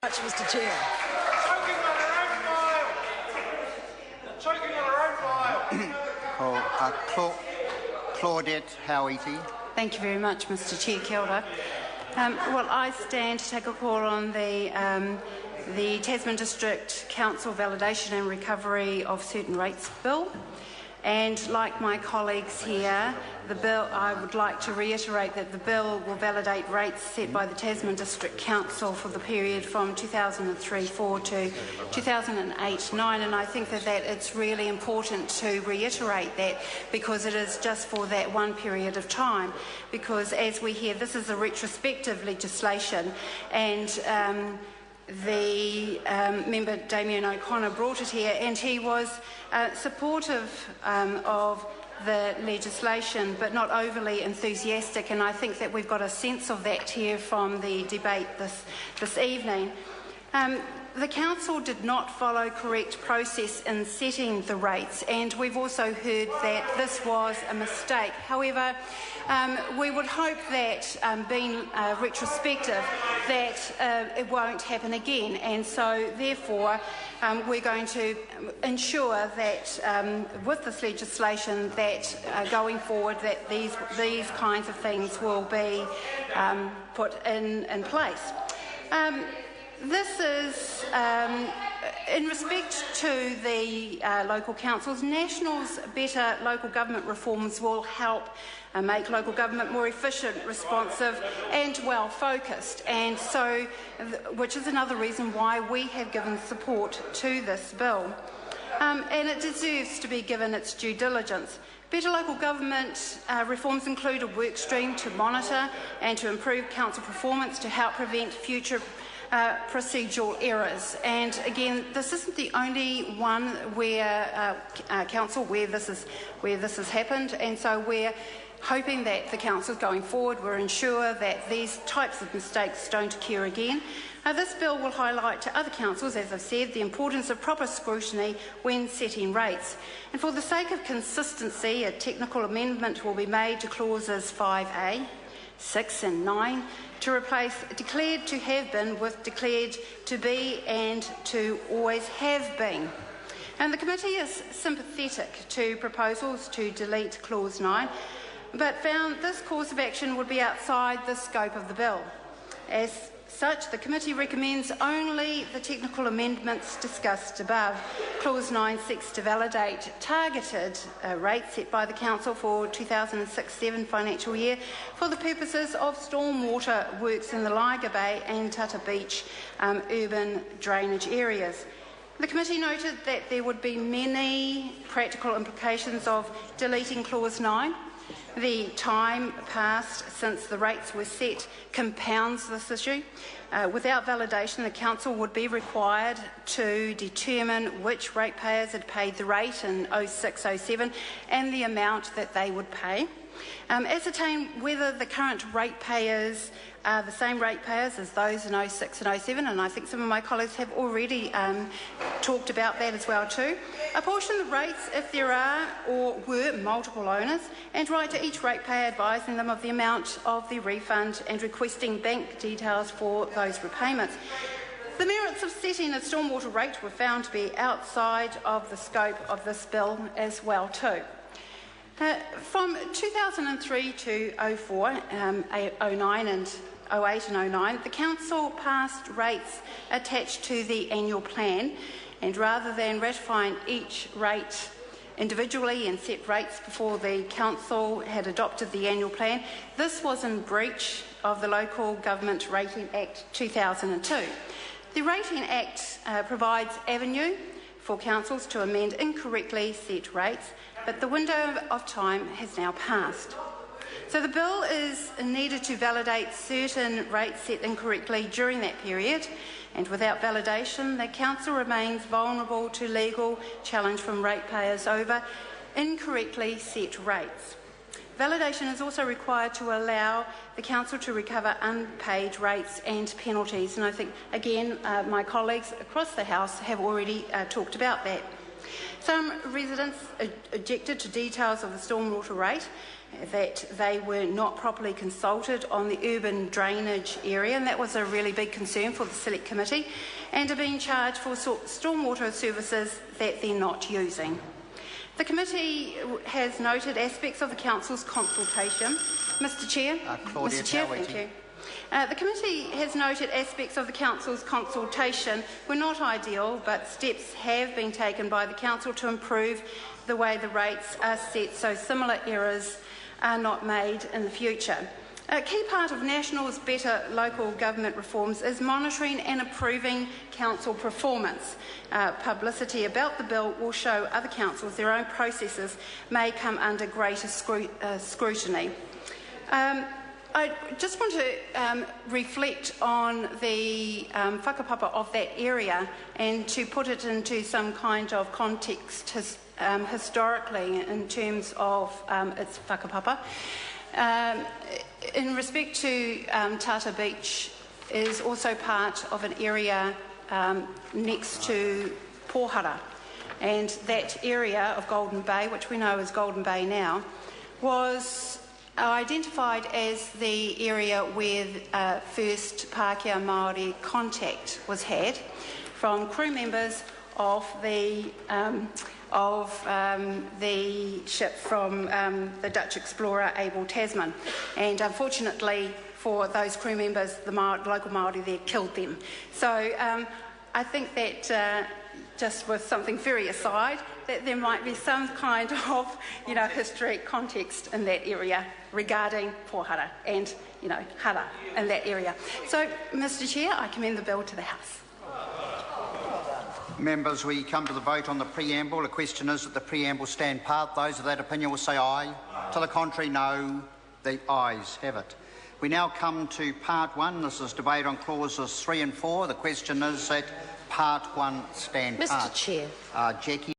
Mr. Chair. Choking on her own file. Choking on her own file. Claudette Howitt. Thank you very much, Mr. Chair. Kia ora. Well, I stand to take a call on the Tasman District Council Validation and Recovery of Certain Rates Bill. And like my colleagues here, I would like to reiterate that the bill will validate rates set by the Tasman District Council for the period from 2003-4 to 2008-9, and I think that it's really important to reiterate that because it is just for that one period of time, because as we hear, this is a retrospective legislation, and the member Damien O'Connor brought it here, and he was supportive of the legislation but not overly enthusiastic, and I think that we've got a sense of that here from the debate this evening. The Council did not follow correct process in setting the rates, and we've also heard that this was a mistake. However, we would hope that, being retrospective, that it won't happen again, and so therefore we're going to ensure that with this legislation that going forward that these kinds of things will be put in place. This is, in respect to the local councils, National's better local government reforms will help make local government more efficient, responsive and well focused, and so, which is another reason why we have given support to this bill. And it deserves to be given its due diligence. Better local government reforms include a work stream to monitor and to improve council performance to help prevent future procedural errors, and again, this isn't the only one where council where this has happened, and so we're hoping that the councils going forward will ensure that these types of mistakes don't occur again. This bill will highlight to other councils, as I've said, the importance of proper scrutiny when setting rates. And for the sake of consistency, a technical amendment will be made to clauses 5A, 6 and 9 to replace declared to have been with declared to be and to always have been. And the committee is sympathetic to proposals to delete clause 9, but found this course of action would be outside the scope of the bill. As such, the committee recommends only the technical amendments discussed above. Clause 9 seeks to validate targeted rates set by the Council for 2006-7 financial year for the purposes of stormwater works in the Liger Bay and Tata Beach urban drainage areas. The committee noted that there would be many practical implications of deleting Clause 9. The time passed since the rates were set compounds this issue. Without validation, the Council would be required to determine which ratepayers had paid the rate in 06-07 and the amount that they would pay. Ascertain whether the current ratepayers are the same ratepayers as those in 06 and 07, and I think some of my colleagues have already talked about that as well too. Apportion the rates if there are or were multiple owners, and write to each ratepayer advising them of the amount of the refund and requesting bank details for those repayments. The merits of setting a stormwater rate were found to be outside of the scope of this bill as well too. From 2003 to 04, 09 and 08 and 09, the Council passed rates attached to the annual plan, and rather than ratifying each rate individually and set rates before the Council had adopted the annual plan, this was in breach of the Local Government Rating Act 2002. The Rating Act provides avenue for councils to amend incorrectly set rates, but the window of time has now passed. So the bill is needed to validate certain rates set incorrectly during that period, and without validation, the Council remains vulnerable to legal challenge from ratepayers over incorrectly set rates. Validation is also required to allow the Council to recover unpaid rates and penalties, and I think, again, my colleagues across the House have already talked about that. Some residents objected to details of the stormwater rate, that they were not properly consulted on the urban drainage area, and that was a really big concern for the Select Committee, and are being charged for stormwater services that they're not using. The committee has noted aspects of the council's consultation. Mr Chair, Claudia, Mr Chair, thank you. The committee has noted aspects of the council's consultation were not ideal, but steps have been taken by the council to improve the way the rates are set so similar errors are not made in the future. A key part of National's better local government reforms is monitoring and improving council performance. Publicity about the bill will show other councils their own processes may come under greater scrutiny. I just want to reflect on the whakapapa of that area and to put it into some kind of context historically in terms of its whakapapa. In respect to Tata Beach is also part of an area next to Pohara, and that area of Golden Bay, which we know as Golden Bay now, was identified as the area where first Pākehā Māori contact was had from crew members of the ship from the Dutch explorer Abel Tasman, and unfortunately for those crew members, the local Māori there killed them. So I think that just with something very aside, that there might be some kind of, historic context in that area regarding Pohara and, hara in that area. So, Mr Chair, I commend the bill to the House. Members, we come to the vote on the preamble. The question is that the preamble stand part. Those of that opinion will say aye. To the contrary, no. The ayes have it. We now come to part 1. This is debate on clauses 3 and 4. The question is that part 1 stand part. Mr Chair. Jackie.